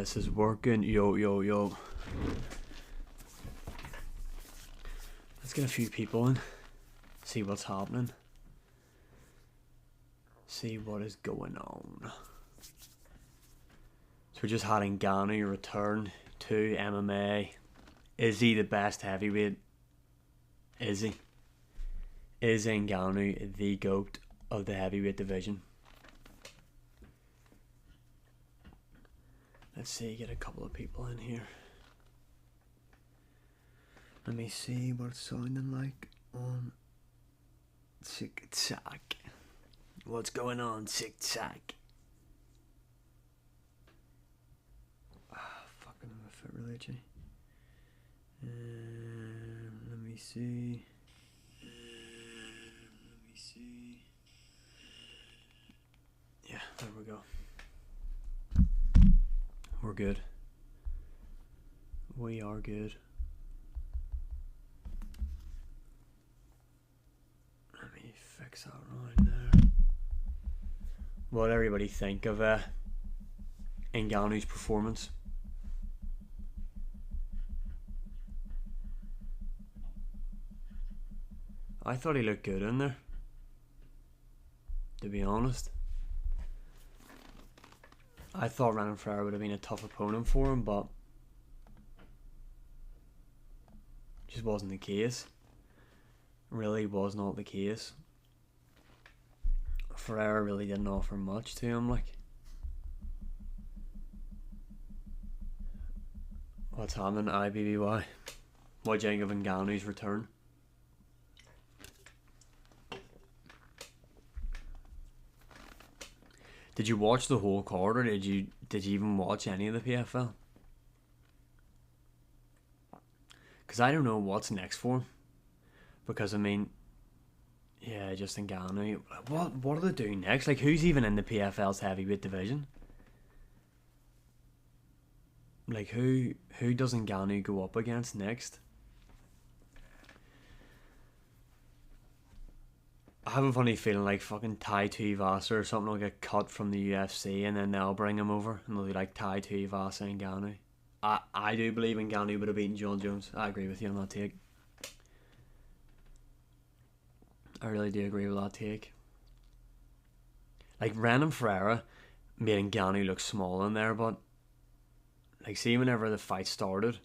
this is working. Yo. Let's get a few people in. See what's happening. See what is going on. So we just had Ngannou return to MMA. Is he the best heavyweight? Is he? Is Ngannou the GOAT of the heavyweight division? Let's see, get a couple of people in here. Let me see what it's sounding like on TikTok. What's going on TikTok? Fucking I'm a fit religion. Let me see. Yeah, there we go. We're good. We are good. Let me fix that right there. What everybody think of Ngannou's performance? I thought he looked good in there, to be honest. I thought Renan Ferreira would have been a tough opponent for him, but just wasn't the case. Really was not the case. Ferreira really didn't offer much to him, like. What's happening, IBBY? What do you think of Ngannou's return? Did you watch the whole card, or did you even watch any of the PFL? Because I don't know what's next for him. Because I mean, yeah, just Ngannou. What are they doing next? Like, who's even in the PFL's heavyweight division? Like, who does Ngannou go up against next? I have a funny feeling like fucking Tai Tuivasa or something will get cut from the UFC, and then they'll bring him over and they'll be like Tai Tuivasa and Ngannou. I do believe Ngannou would have beaten John Jones. I agree with you on that take. I really do agree with that take. Like, Renan Ferreira made Ngannou look small in there, but like, see, whenever the fight started,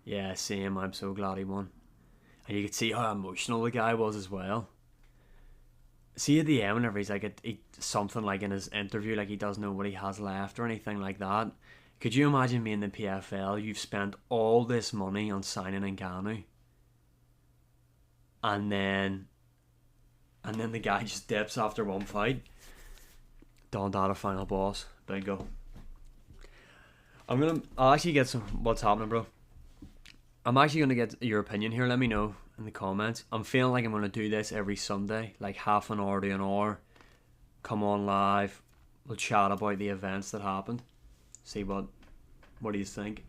yeah, same, I'm so glad he won. And you could see how emotional the guy was as well. See at the end, whenever he's like something like in his interview, like he doesn't know what he has left or anything like that. Could you imagine me in the PFL? You've spent all this money on signing Ngannou, and then the guy just dips after one fight. Don Dada final boss. Bingo. I'll actually get some what's happening, bro. I'm actually gonna get your opinion here. Let me know in the comments. I'm feeling like I'm gonna do this every Sunday, like half an hour to an hour. Come on live. We'll chat about the events that happened. See what do you think?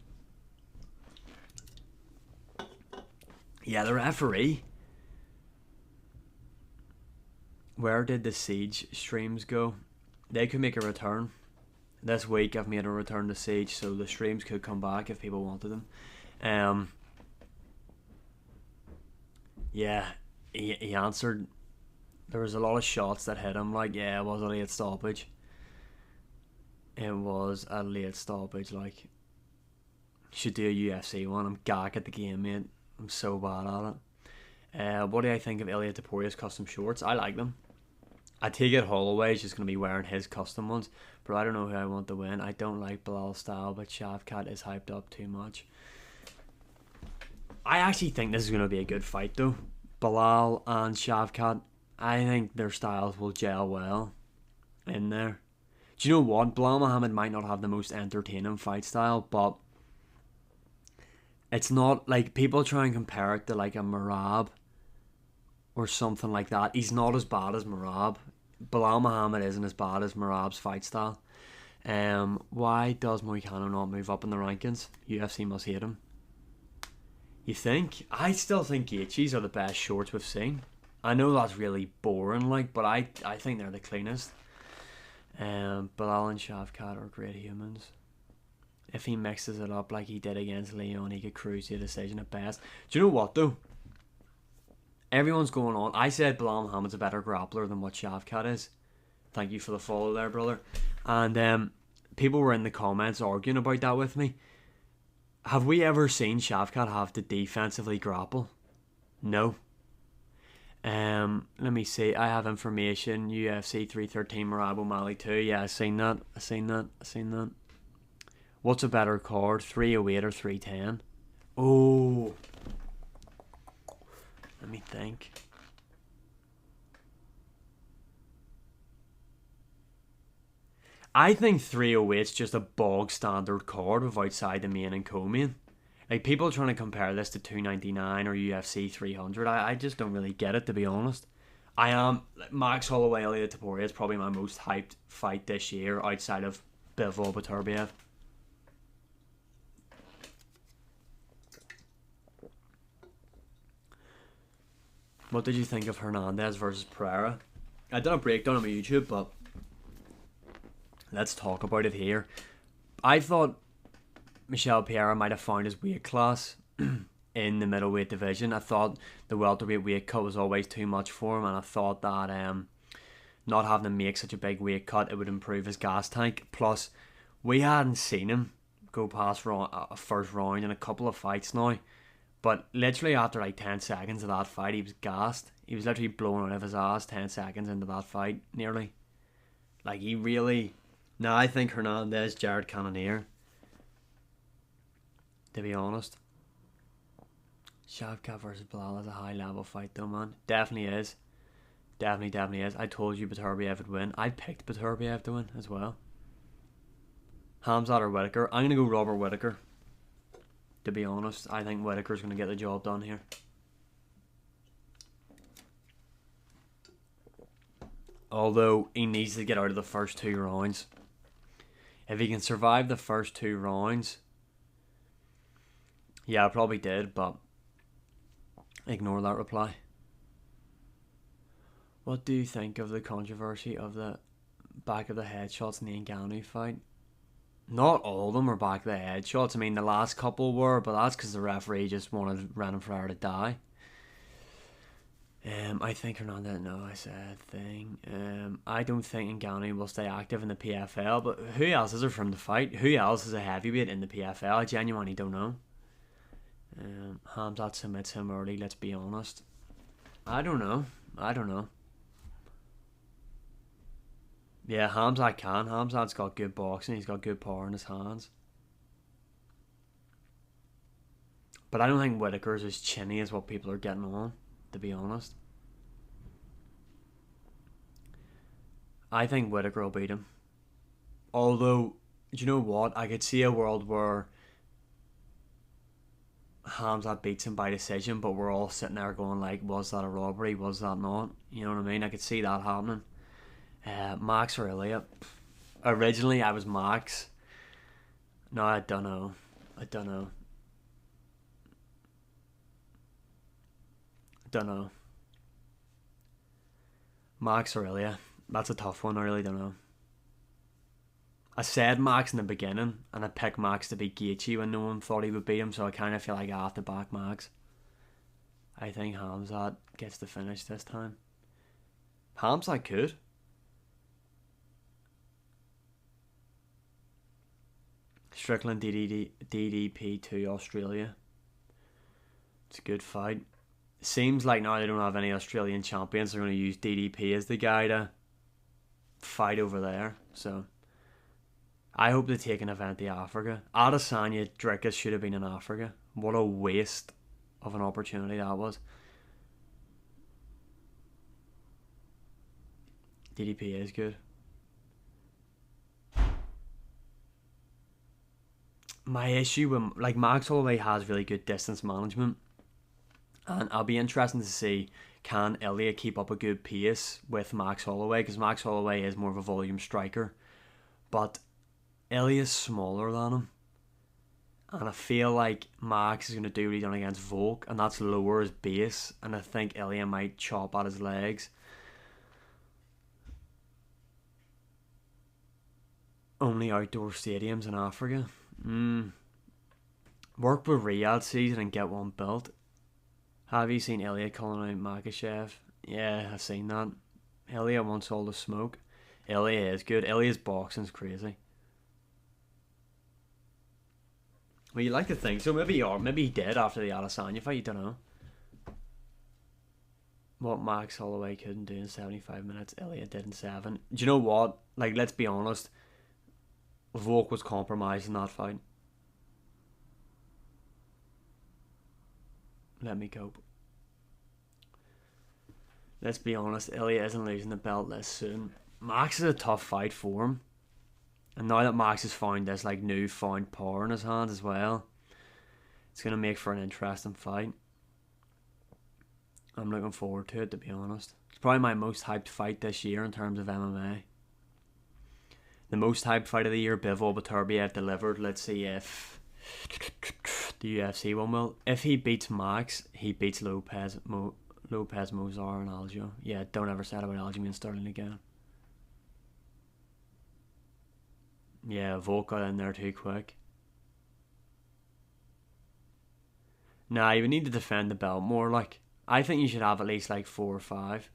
Yeah, the referee. Where did the Siege streams go? They could make a return. This week I've made a return to Siege, so the streams could come back if people wanted them. Yeah, he answered. There was a lot of shots that hit him. Like, yeah, it was a late stoppage. It was a late stoppage. Like, should do a UFC one. I'm gack at the game, mate. I'm so bad at it. What do I think of Ilya Toporia's custom shorts? I like them. I take it Holloway's just going to be wearing his custom ones, but I don't know who I want to win. I don't like Bilal's style, but Shavkat is hyped up too much. I actually think this is going to be a good fight, though. Bilal and Shavkat, I think their styles will gel well in there. Do you know what? Bilal Muhammad might not have the most entertaining fight style, but it's not like people try and compare it to like a Merab or something like that. He's not as bad as Merab. Bilal Muhammad isn't as bad as Merab's fight style. Why does Moicano not move up in the rankings? UFC must hate him. You think? I still think Gaethje's are the best shorts we've seen. I know that's really boring, like, but I think they're the cleanest. Bilal and Shavkat are great humans. if he mixes it up like he did against Leon, he could cruise to a decision at best. Do you know what though? Everyone's going on. I said Bilal Muhammad's a better grappler than what Shavkat is. Thank you for the follow there, brother. And people were in the comments arguing about that with me. Have we ever seen Shavkat have to defensively grapple? No. Let me see. I have information. UFC 313 Marab O'Malley 2. Yeah, I seen that. What's a better card? 308 or 310? Oh. Let me think. I think 308's just a bog standard card with outside the main and co-main. Like, people trying to compare this to 299 or UFC 300, I just don't really get it, to be honest. I am, Max Holloway, Ilia Topuria is probably my most hyped fight this year outside of Bivol Beterbiev. What did you think of Hernandez versus Pereira? I did a breakdown on my YouTube, but let's talk about it here. I thought Michel Pereira might have found his weight class in the middleweight division. I thought the welterweight weight cut was always too much for him, and I thought that not having to make such a big weight cut, it would improve his gas tank. Plus, we hadn't seen him go past a first round in a couple of fights now. But literally after like 10 seconds of that fight, he was gassed. He was literally blown out of his ass 10 seconds into that fight, nearly. Like, he really... Now, I think Hernandez, Jared Cannonier, to be honest. Shavkat versus Bilal is a high-level fight, though, man. Definitely is. Definitely is. I told you Beterbiev would win. I picked Beterbiev to win as well. Hamzat or Whittaker? I'm going to go Robert Whittaker. To be honest, I think Whittaker's going to get the job done here. Although, he needs to get out of the first 2 rounds. If he can survive the first 2 rounds... Yeah, I probably did, but... Ignore that reply. What do you think of the controversy of the back of the head shots in the Ngannou fight? Not all of them are back of the head shots. I mean, the last couple were, but that's because the referee just wanted Brandon Ferrer to die. I think Hernandez, no, I said thing. I don't think Ngannou will stay active in the PFL, but who else is there from the fight? Who else is a heavyweight in the PFL? I genuinely don't know. Hamzat submits him early, let's be honest. I don't know. Yeah, Hamzat can. Hamzat's got good boxing. He's got good power in his hands. But I don't think Whittaker's as chinny as what people are getting on, to be honest. I think Whittaker will beat him. Although, do you know what? I could see a world where Hamzat beats him by decision, but we're all sitting there going like, was that a robbery? Was that not? You know what I mean? I could see that happening. Max or Ilia? Originally, I was Max. No, I don't know. Max or Ilia? That's a tough one. I really don't know. I said Max in the beginning, and I picked Max to beat Gaethje when no one thought he would beat him, so I kind of feel like I have to back Max. I think Hamzat gets the finish this time. Hamzat could. Strickland DDP to Australia. It's a good fight. Seems like now they don't have any Australian champions. They're going to use DDP as the guy to fight over there. So I hope they take an event to Africa. Adesanya Dricus should have been in Africa. What a waste of an opportunity that was. DDP is good. My issue with, like, Max Holloway has really good distance management, and I'll be interested to see, can Ilia keep up a good pace with Max Holloway, because Max Holloway is more of a volume striker, but Ilia's smaller than him, and I feel like Max is going to do what he done against Volk, and that's lower his base, and I think Ilia might chop at his legs. Only outdoor stadiums in Africa. Work with Riyadh season and get one belt. Have you seen Elliot calling out Makachev? Yeah, I've seen that. Elliot wants all the smoke. Elliot is good. Elliot's boxing's crazy. Well, you like to think so. Maybe he did after the Adesanya fight. You don't know. What Max Holloway couldn't do in 75 minutes, Elliot did in 7. Do you know what? Like, let's be honest. Volk was compromised in that fight. Let me cope. Let's be honest. Elliot isn't losing the belt this soon. Max is a tough fight for him. And now that Max has found this like newfound power in his hands as well, it's going to make for an interesting fight. I'm looking forward to it, to be honest. It's probably my most hyped fight this year in terms of MMA. The most hyped fight of the year, Bivol Beterbiev delivered. Let's see if the UFC one will. If he beats Max, he beats Lopez Mozar and Aljo. Yeah, don't ever say that about Aljamain Sterling again. Yeah, Volk got in there too quick. Nah, you would need to defend the belt more. Like, I think you should have at least like 4 or 5.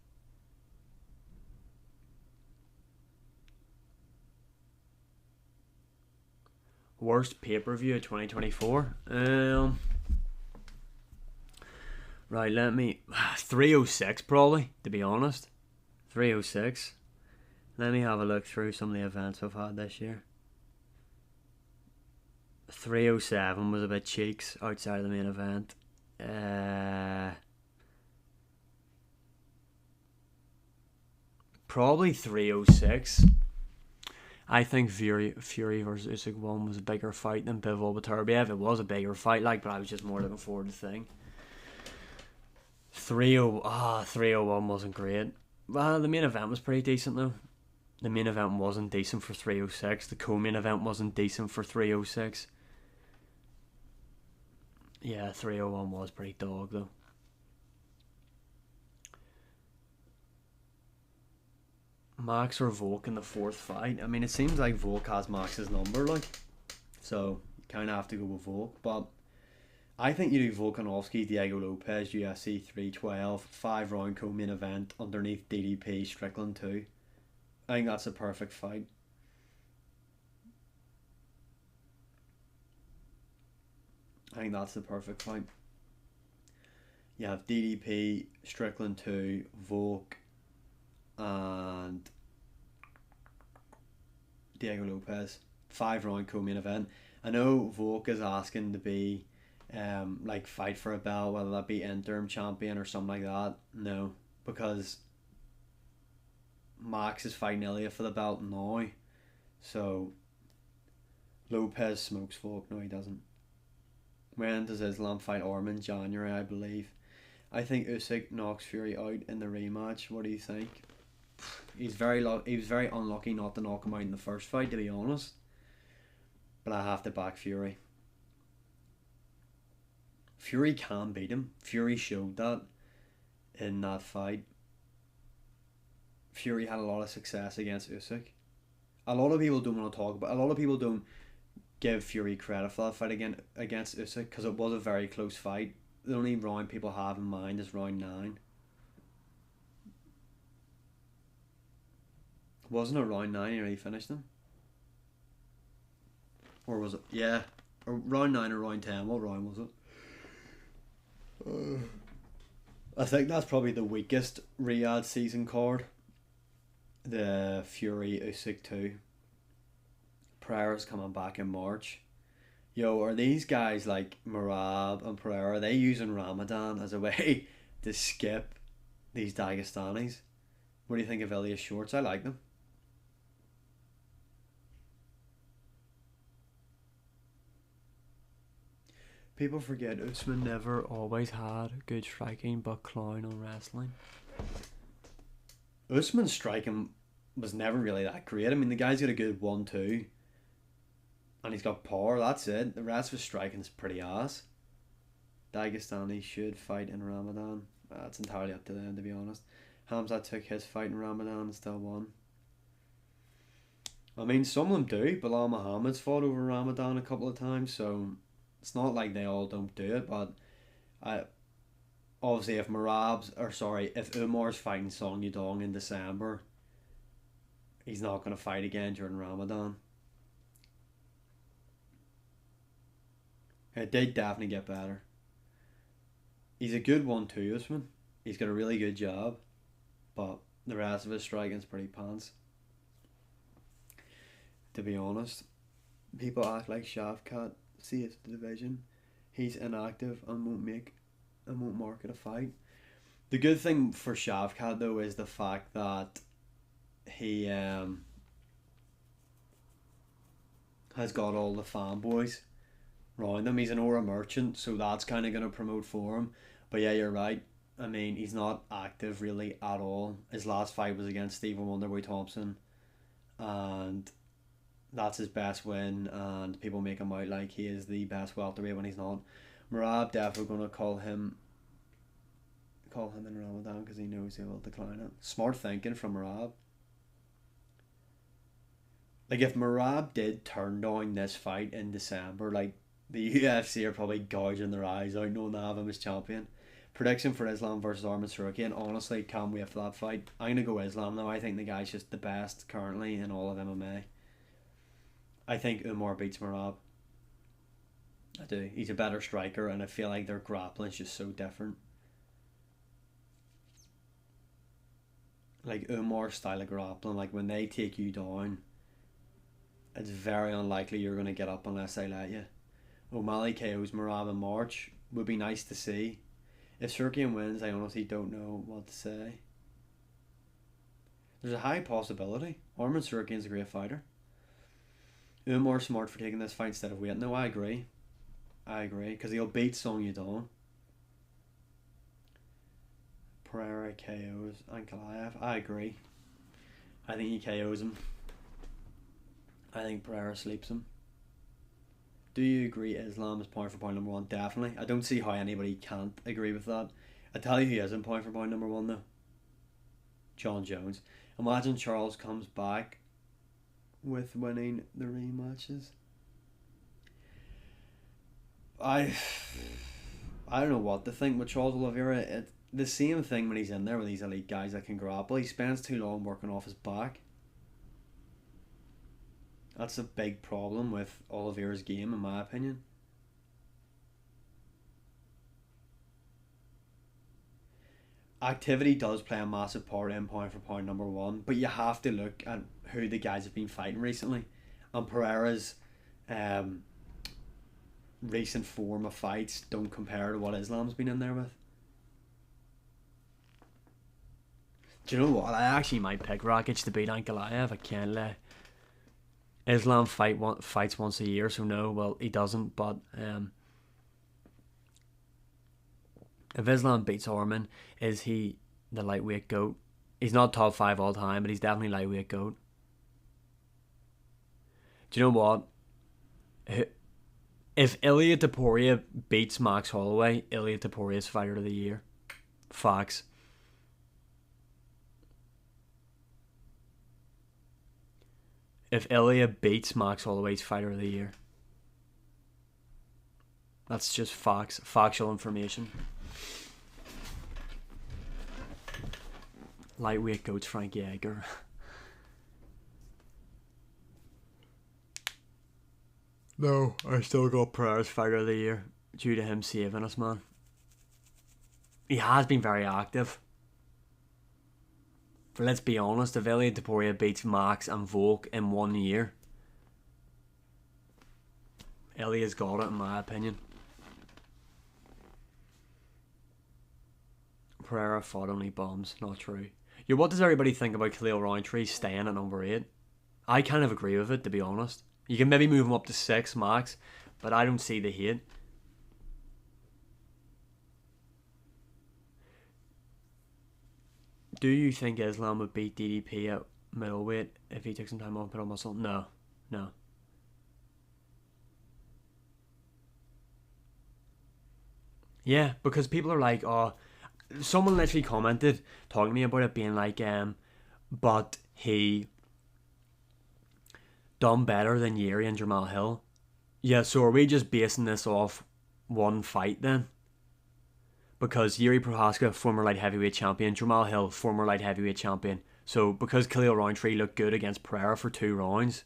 Worst pay-per-view of 2024? Right, let me... 306 probably, to be honest. 306. Let me have a look through some of the events I've had this year. 307 was a bit cheeks outside of the main event. Probably 306. I think Fury versus Usyk 1 was a bigger fight than Bivol Beterbiev. It was a bigger fight, like, but I was just more looking forward to the thing. 301 wasn't great. Well, the main event was pretty decent though. The main event wasn't decent for 306. The co-main event wasn't decent for 306. Yeah, 301 was pretty dog though. Max or Volk in the 4th fight. I mean, it seems like Volk has Max's number, like, so you kind of have to go with Volk. But I think you do Volkanovski, Diego Lopez, UFC 312, 5-round co-main event underneath DDP, Strickland 2. I think that's a perfect fight. I think that's the perfect fight. You have DDP, Strickland 2, Volk, and Diego Lopez. 5-round co-main event. I know Volk is asking to be like fight for a belt, whether that be interim champion or something like that. No, because Max is fighting Ilya for the belt now. So Lopez smokes Volk. No, he doesn't. When does Islam fight Orman? January, I believe. I think Usyk knocks Fury out in the rematch. What do you think? He was very unlucky not to knock him out in the first fight, to be honest. But I have to back Fury. Fury can beat him. Fury showed that in that fight. Fury had a lot of success against Usyk. A lot of people don't want to talk about. A lot of people don't give Fury credit for that fight against Usyk because it was a very close fight. The only round people have in mind is round 9. Wasn't it round 9 he already finished him? Or was it? Yeah. Or round 9 or round 10. What round was it? I think that's probably the weakest Riyadh season card. The Fury Usyk 2. Pereira's coming back in March. Yo, are these guys like Merab and Pereira, are they using Ramadan as a way to skip these Dagestanis? What do you think of Ilya Shorts? I like them. People forget Usman never always had good striking but clown on wrestling. Usman's striking was never really that great. I mean, the guy's got a good 1-2 and he's got power, that's it. The rest of his striking's pretty ass. Dagestani should fight in Ramadan. It's entirely up to them, to be honest. Hamzat took his fight in Ramadan and still won. I mean, some of them do. Bilal Muhammad's fought over Ramadan a couple of times, so it's not like they all don't do it. But I obviously, if Umar's fighting Song Yudong in December, he's not going to fight again during Ramadan. It did definitely get better. He's a good 1-2-isman. He's got a really good job, but the rest of his striking's pretty pants. To be honest, people act like Shavkat saves the division. He's inactive and won't market a fight. The good thing for Shavkat though is the fact that he has got all the fanboys around him. He's an aura merchant, so that's kind of going to promote for him. But yeah, you're right. I mean, he's not active really at all. His last fight was against Stephen Wonderboy Thompson, and that's his best win. And people make him out like he is the best welterweight when he's not. Merab definitely going to call him in Ramadan because he knows he will decline it. Smart thinking from Merab. Like, if Merab did turn down this fight in December, like, the UFC are probably gouging their eyes out knowing they have him as champion. Prediction for Islam versus Arman Saruki, and honestly, can't wait for that fight. I'm going to go Islam though. I think the guy's just the best currently in all of MMA. I think Umar beats Merab. I do. He's a better striker, and I feel like their grappling's just so different. Like, Umar's style of grappling, like when they take you down, it's very unlikely you're going to get up unless they let you. O'Malley KO's Merab in March would be nice to see. If Surkian wins, I honestly don't know what to say. There's a high possibility. Arman Surkian's a great fighter. Umar's smart for taking this fight instead of waiting. No, I agree. Because he'll beat Song Yudong. Pereira KOs Ankalaev. I agree. I think he KOs him. I think Pereira sleeps him. Do you agree Islam is point for point number one? Definitely. I don't see how anybody can't agree with that. I tell you who isn't point for point number one though. John Jones. Imagine Charles comes back with winning the rematches. I don't know what to think with Charles Oliveira. It's the same thing when he's in there with these elite guys that can grapple. He spends too long working off his back. That's a big problem with Oliveira's game, in my opinion. Activity does play a massive part in point for point number one, but you have to look at who the guys have been fighting recently. And Pereira's recent form of fights don't compare to what Islam's been in there with. Do you know what? I actually might pick Rakic to beat Ankalaev. I can't lie. Islam fights once a year, so no, well, he doesn't, but if Islam beats Orman, is he the lightweight GOAT? He's not top 5 all time, but he's definitely lightweight GOAT. Do you know what? If Ilia Topuria beats Max Holloway, Ilia Topuria's fighter of the year. Facts. If Ilia beats Max Holloway's fighter of the year. That's just facts. Factual information. Lightweight GOAT's Frank Yeager. No, I still got Pereira's fighter of the year due to him saving us, man. He has been very active. But let's be honest, if Ilia Topuria beats Max and Volk in 1 year, Ilia's got it in my opinion. Pereira fought only bombs, not true. Yo, what does everybody think about Khalil Roundtree staying at number 8? I kind of agree with it, to be honest. You can maybe move him up to 6 max, but I don't see the hate. Do you think Islam would beat DDP at middleweight if he took some time off and put on muscle? No. Yeah, because people are like, oh, someone literally commented talking to me about it being like, but he done better than Yuri and Jamal Hill. Yeah, so are we just basing this off one fight then? Because Yuri Prohaska, former light heavyweight champion, Jamal Hill, former light heavyweight champion. So because Khalil Roundtree looked good against Pereira for 2 rounds,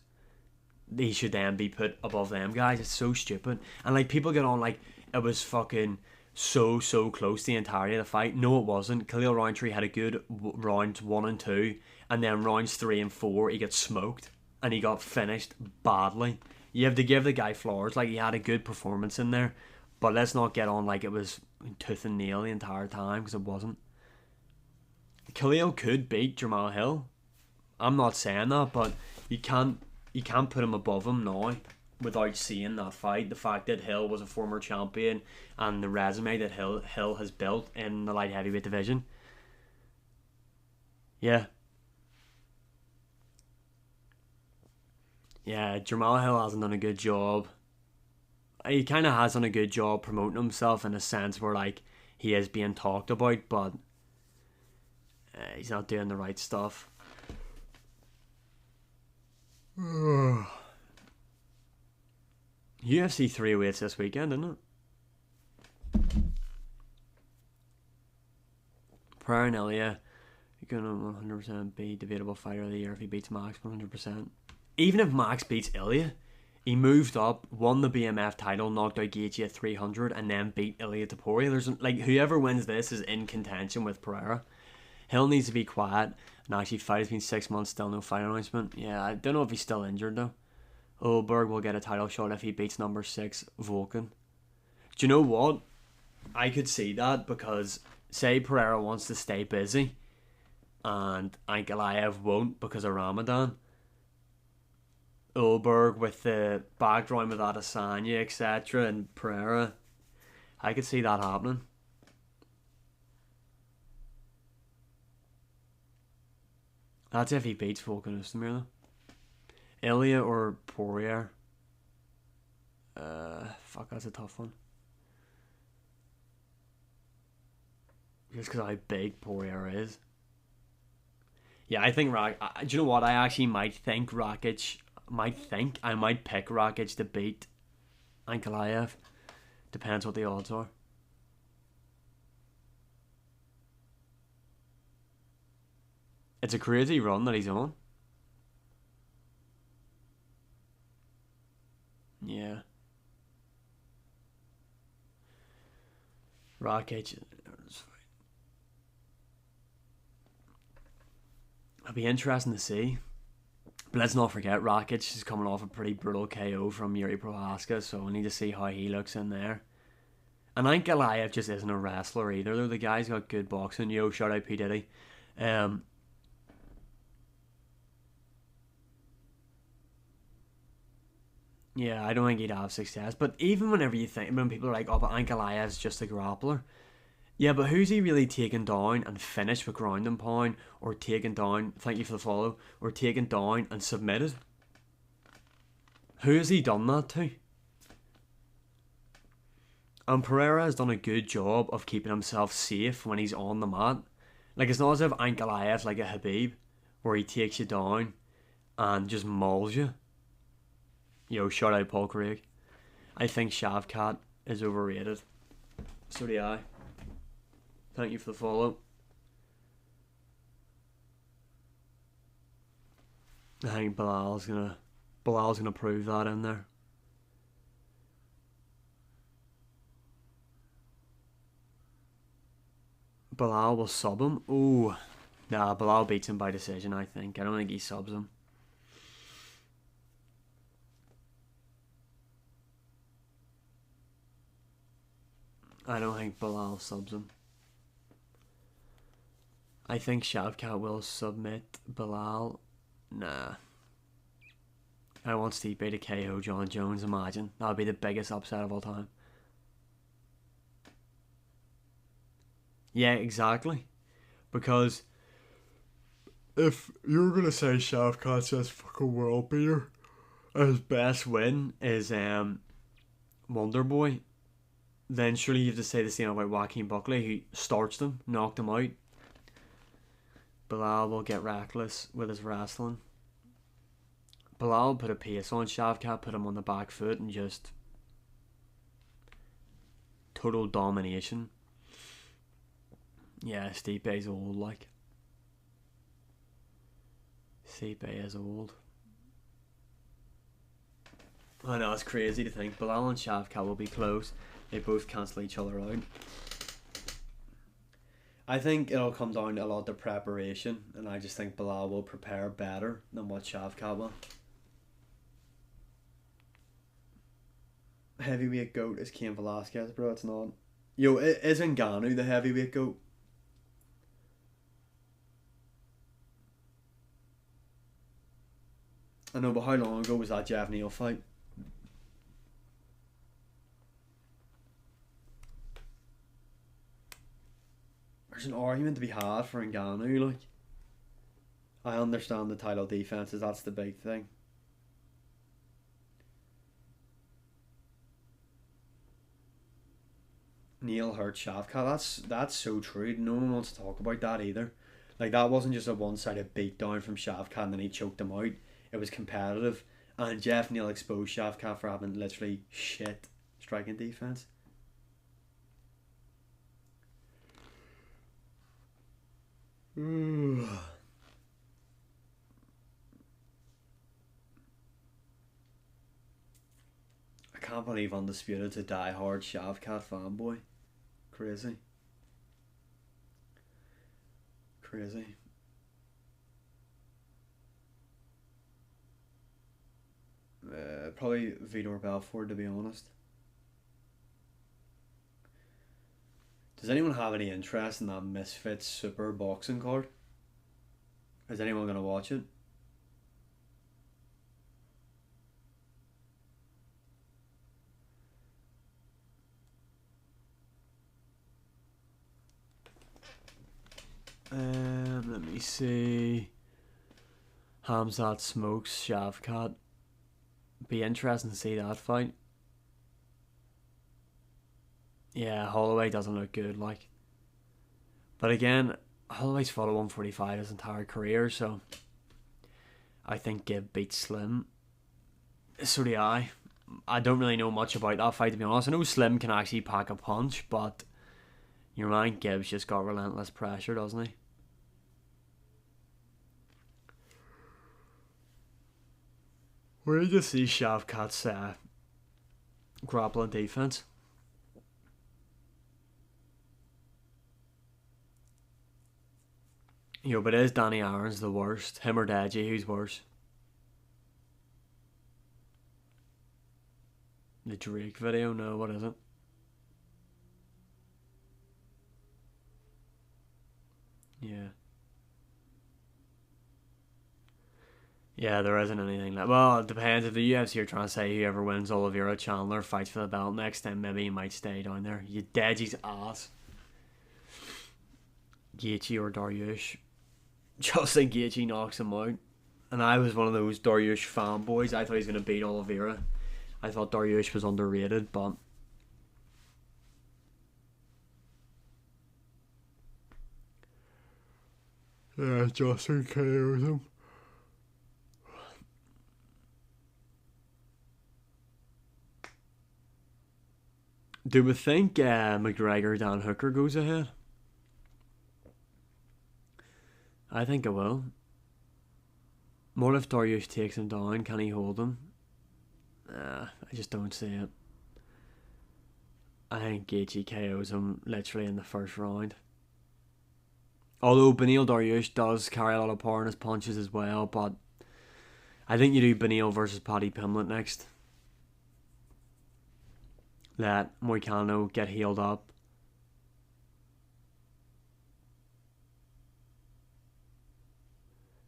he should then be put above them guys. It's so stupid. And like people get on like it was fucking so close the entirety of the fight. No, it wasn't. Khalil Roundtree had a good rounds 1 and 2, and then rounds 3 and 4 he got smoked and he got finished badly. You have to give the guy flowers. Like he had a good performance in there, but let's not get on like it was tooth and nail the entire time, because it wasn't. Khalil could beat Jamal Hill. I'm not saying that, but you can't put him above him now without seeing that fight. The fact that Hill was a former champion and the resume that Hill has built in the light heavyweight division. Yeah. Yeah, Jamal Hill hasn't done a good job. He kind of has done a good job promoting himself in a sense where like he is being talked about, but he's not doing the right stuff. UFC 308s this weekend, isn't it? Pereira and Ilya, you're gonna 100% be debatable fighter of the year if he beats Max 100%. Even if Max beats Ilya, he moved up, won the BMF title, knocked out Gaethje at 300, and then beat Ilya Topuria. There's like whoever wins this is in contention with Pereira. Hill needs to be quiet and actually fight. It's been 6 months, still no fight announcement. Yeah, I don't know if he's still injured though. Oberg will get a title shot if he beats number 6 Volkan. Do you know what? I could see that, because say Pereira wants to stay busy and Ankalaev won't because of Ramadan. Oberg with the background with Adesanya, etc., and Pereira, I could see that happening. That's if he beats Volkan Oezdemir though. Ilya or Poirier? Fuck, that's a tough one. Just because how big Poirier is. Yeah, I think do you know what? I actually might think Rakic. I might pick Rakic to beat Ankalaev. Depends what the odds are. It's a crazy run that he's on. Yeah. Rakic. It'll be interesting to see. But let's not forget, Rakic is coming off a pretty brutal KO from Yuri Prohaska, so we need to see how he looks in there. And Ankalaev just isn't a wrestler either, though. The guy's got good boxing. Yo, shout out P. Diddy. Yeah, I don't think he'd have success. But even when people are like, oh, but Ankalaev's just a grappler. Yeah, but who's he really taken down and finished with ground and pound, or taken down, thank you for the follow, or taken down and submitted? Who has he done that to? And Pereira has done a good job of keeping himself safe when he's on the mat. Like, it's not as if Ankalaev's like a Habib, where he takes you down and just mauls you. Yo, shout out Paul Craig. I think Shavkat is overrated. So do I. Thank you for the follow. I think Bilal's gonna prove that in there. Bilal will sub him. Ooh. Nah, Bilal beats him by decision, I think. I don't think he subs him. I don't think Bilal subs him. I think Shavkat will submit Bilal. Nah. I want Stipe to KO John Jones, imagine. That would be the biggest upset of all time. Yeah, exactly. Because if you're going to say Shavkat's just fucking world beater, his best win is Wonder Boy, then surely you have to say the same about Joaquin Buckley, who starched him, knocked him out. Bilal will get reckless with his wrestling. Bilal put a pace on Shavkat, put him on the back foot, and just total domination. Yeah, Stipe's old, like. Stipe is old. I know, it's crazy to think. Bilal and Shavkat will be close. They both cancel each other out. I think it'll come down to a lot of preparation, and I just think Bilal will prepare better than what Shavkat will. Heavyweight GOAT is Cain Velasquez, bro. It's not. Yo, is Ngannou the heavyweight GOAT? I know, but how long ago was that Jeff Neal fight? There's an argument to be had for Ngannou, like. I understand the title defenses, that's the big thing. Neil hurt Shavkat. That's so true. No one wants to talk about that either. Like, that wasn't just a one-sided beatdown from Shavkat and then he choked him out. It was competitive, and Jeff Neal exposed Shavkat for having literally shit striking defense. I can't believe Undisputed's a die-hard Shavkat fanboy. Crazy. Crazy. Probably Vitor Belfort, to be honest. Does anyone have any interest in that Misfits Super Boxing card? Is anyone going to watch it? Let me see. Hamzat Smokes Shavkat. Be interesting to see that fight. Yeah, Holloway doesn't look good, like. But again, Holloway's fought at 145 his entire career, so I think Gibb beats Slim. So do I. I don't really know much about that fight, to be honest. I know Slim can actually pack a punch, but your man Gibbs just got relentless pressure, doesn't he? Where did you see Shavkat's grappling defense? Yo, but is Danny Aaron's the worst? Him or Deji, who's worse? The Drake video? No, what is it? Yeah. Yeah, there isn't anything like. Well, it depends. If the UFC are trying to say whoever wins Oliveira Chandler fights for the belt next time, maybe he might stay down there. You Deji's ass. Gaethje or Dariush. Justin Gaethje knocks him out. And I was one of those Dariush fanboys. I thought he was going to beat Oliveira. I thought Dariush was underrated, but yeah, Justin KO'd him. Do we think McGregor Dan Hooker goes ahead? I think it will. What if Dariush takes him down? Can he hold him? I just don't see it. I think Gaethje KOs him literally in the first round. Although Beneil Dariush does carry a lot of power in his punches as well, but I think you do Beneil versus Paddy Pimblett next. Let Moicano get healed up.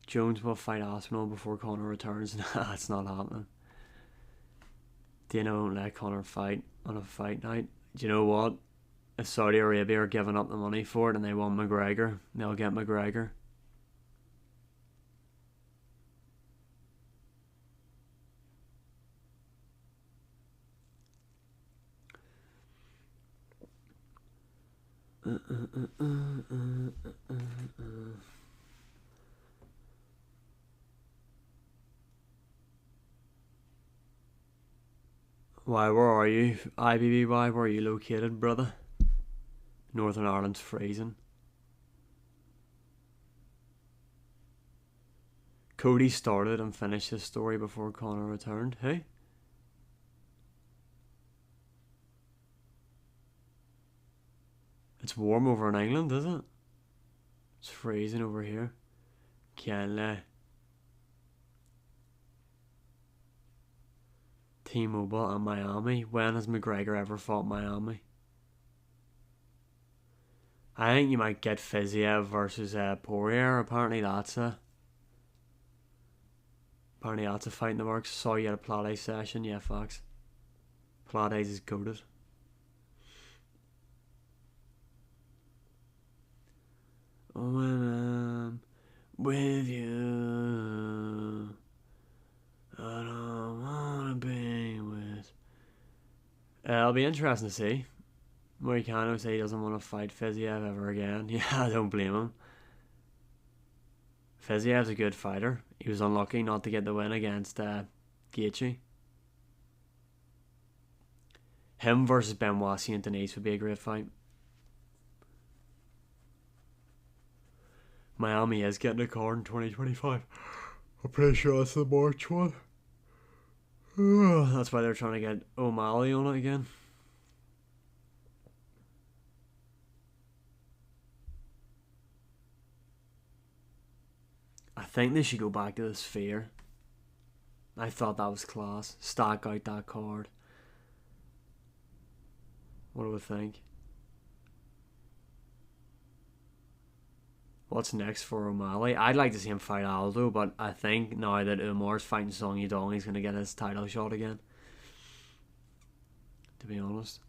Jones will fight Aspinall before Conor returns. Nah, it's not happening. Dana won't let Conor fight on a fight night. Do you know what? If Saudi Arabia are giving up the money for it and they want McGregor, they'll get McGregor. Why, where are you? IBBY, where are you located, brother? Northern Ireland's freezing. Cody started and finished his story before Connor returned. Who? It's warm over in England, is it? It's freezing over here. Can't lie. T-Mobile and Miami. When has McGregor ever fought Miami? I think you might get Fiziev versus Poirier. Apparently that's a fight in the works. Saw you at a Pilates session. Yeah, facts. Pilates is goated. When I'm with you, I don't wanna be with. It'll be interesting to see. Morikano say he doesn't want to fight Fiziev ever again. Yeah, I don't blame him. Fiziev's a good fighter. He was unlucky not to get the win against Gaethje. Him versus Benoit Saint Denis would be a great fight. Miami is getting a card in 2025. I'm pretty sure that's the March one. That's why they're trying to get O'Malley on it again. I think they should go back to the Sphere. I thought that was class. Stack out that card. What do we think? What's next for O'Malley? I'd like to see him fight Aldo, but I think now that Umar's fighting Song Yadong, he's going to get his title shot again. To be honest.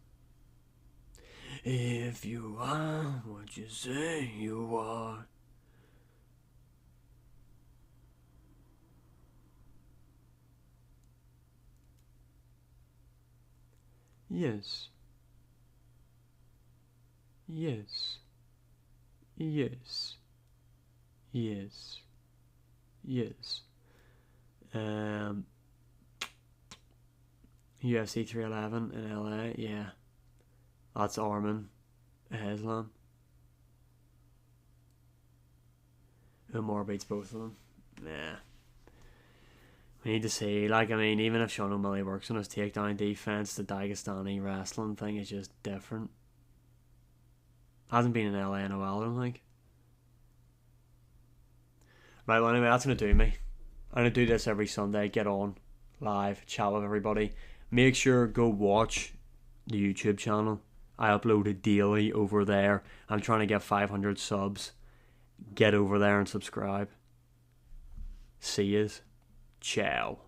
If you are what you say you are. Yes. Yes. Yes. Yes. Yes. UFC 311 in LA, yeah. That's Armin Haslam. Umar beats both of them. Nah. We need to see, like, I mean, even if Sean O'Malley works on his takedown defense, the Dagestani wrestling thing is just different. Hasn't been in LA in a while, I don't think. Right, well, anyway, that's going to do me. I'm going to do this every Sunday, get on live, chat with everybody. Make sure, go watch the YouTube channel. I upload it daily over there. I'm trying to get 500 subs. Get over there and subscribe. See yous. Ciao.